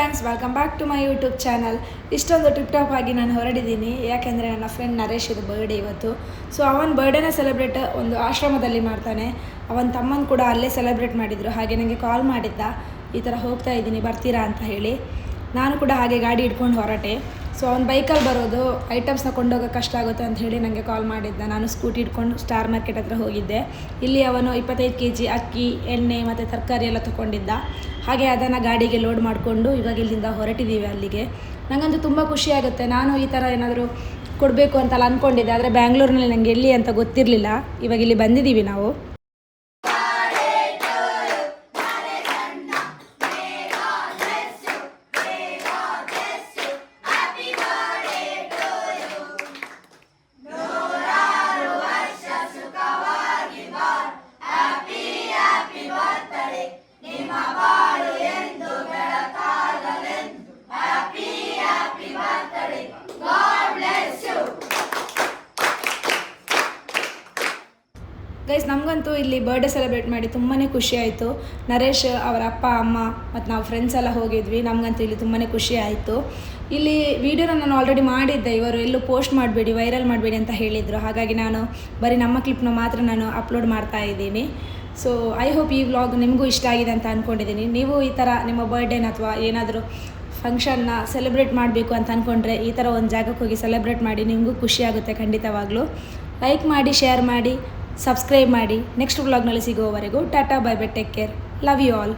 Friends, welcome back to my YouTube channel. ಇಷ್ಟೊಂದು tip top ಆಗಿ ನಾನು ಹೊರಡಿದ್ದೀನಿ, ಯಾಕೆಂದರೆ ನನ್ನ ಫ್ರೆಂಡ್ ನರೇಶಿದು ಬರ್ಡೇ ಇವತ್ತು. ಸೊ ಅವನ ಬರ್ಡೇನ ಸೆಲೆಬ್ರೇಟ್ ಒಂದು ಆಶ್ರಮದಲ್ಲಿ ಮಾಡ್ತಾನೆ. ಅವನ ತಮ್ಮನ ಕೂಡ ಅಲ್ಲೇ ಸೆಲೆಬ್ರೇಟ್ ಮಾಡಿದರು. ಹಾಗೆ ನನಗೆ ಕಾಲ್ ಮಾಡಿದ್ದ, ಈ ಥರ ಹೋಗ್ತಾ ಇದ್ದೀನಿ ಬರ್ತೀರಾ ಅಂತ ಹೇಳಿ. ನಾನು ಕೂಡ ಹಾಗೆ ಗಾಡಿ ಇಟ್ಕೊಂಡು ಹೊರಟೆ. ಸೊ ಅವ್ನು ಬೈಕಲ್ಲಿ ಬರೋದು, ಐಟಮ್ಸ್ನ ಕೊಂಡೋಗೋಕೆ ಕಷ್ಟ ಆಗುತ್ತೆ ಅಂತ ಹೇಳಿ ನನಗೆ ಕಾಲ್ ಮಾಡಿದ್ದ. ನಾನು ಸ್ಕೂಟಿ ಇಟ್ಕೊಂಡು ಸ್ಟಾರ್ ಮಾರ್ಕೆಟ್ ಹತ್ರ ಹೋಗಿದ್ದೆ. ಇಲ್ಲಿ ಅವನು 25 kg ಅಕ್ಕಿ, ಎಣ್ಣೆ ಮತ್ತು ತರಕಾರಿ ಎಲ್ಲ ತೊಗೊಂಡಿದ್ದ. ಹಾಗೆ ಅದನ್ನು ಗಾಡಿಗೆ ಲೋಡ್ ಮಾಡಿಕೊಂಡು ಇವಾಗ ಇಲ್ಲಿಂದ ಹೊರಟಿದ್ದೀವಿ ಅಲ್ಲಿಗೆ. ನನಗಂತೂ ತುಂಬ ಖುಷಿಯಾಗುತ್ತೆ. ನಾನು ಈ ಥರ ಏನಾದರೂ ಕೊಡಬೇಕು ಅಂತೆಲ್ಲ ಅಂದ್ಕೊಂಡಿದ್ದೆ, ಆದರೆ ಬ್ಯಾಂಗ್ಳೂರಿನಲ್ಲಿ ನನಗೆ ಎಲ್ಲಿ ಅಂತ ಗೊತ್ತಿರಲಿಲ್ಲ. ಇವಾಗ ಇಲ್ಲಿ ಬಂದಿದ್ದೀವಿ ನಾವು. ಗೈಸ್, ನಮಗಂತೂ ಇಲ್ಲಿ ಬರ್ಡೇ ಸೆಲೆಬ್ರೇಟ್ ಮಾಡಿ ತುಂಬಾ ಖುಷಿ ಆಯಿತು. ನರೇಶ್ ಅವರ ಅಪ್ಪ ಅಮ್ಮ ಮತ್ತು ನಾವು ಫ್ರೆಂಡ್ಸ್ ಎಲ್ಲ ಹೋಗಿದ್ವಿ. ನಮಗಂತೂ ಇಲ್ಲಿ ತುಂಬಾ ಖುಷಿ ಆಯಿತು. ಇಲ್ಲಿ ವಿಡಿಯೋನ ನಾನು ಆಲ್ರೆಡಿ ಮಾಡಿದ್ದೆ. ಇವರು ಎಲ್ಲೂ ಪೋಸ್ಟ್ ಮಾಡಬೇಡಿ, ವೈರಲ್ ಮಾಡಬೇಡಿ ಅಂತ ಹೇಳಿದರು. ಹಾಗಾಗಿ ನಾನು ಬರೀ ನಮ್ಮ ಕ್ಲಿಪ್ನ ಮಾತ್ರ ನಾನು ಅಪ್ಲೋಡ್ ಮಾಡ್ತಾ ಇದ್ದೀನಿ. ಸೊ ಐ ಹೋಪ್ ಈ ವ್ಲಾಗ್ ನಿಮಗೂ ಇಷ್ಟ ಆಗಿದೆ ಅಂತ ಅಂದ್ಕೊಂಡಿದ್ದೀನಿ. ನೀವು ಈ ಥರ ನಿಮ್ಮ ಬರ್ಡೇನ ಅಥವಾ ಏನಾದರೂ ಫಂಕ್ಷನ್ನ ಸೆಲೆಬ್ರೇಟ್ ಮಾಡಬೇಕು ಅಂತ ಅಂದ್ಕೊಂಡ್ರೆ ಈ ಥರ ಒಂದು ಜಾಗಕ್ಕೆ ಹೋಗಿ ಸೆಲೆಬ್ರೇಟ್ ಮಾಡಿ, ನಿಮಗೂ ಖುಷಿಯಾಗುತ್ತೆ ಖಂಡಿತವಾಗ್ಲೂ. ಲೈಕ್ ಮಾಡಿ, ಶೇರ್ ಮಾಡಿ, ಸಬ್ಸ್ಕ್ರೈಬ್ ಮಾಡಿ. ನೆಕ್ಸ್ಟ್ ವ್ಲಾಗ್ನಲ್ಲಿ ಸಿಗುವವರೆಗೂ tata, bye bye, take care, love you all.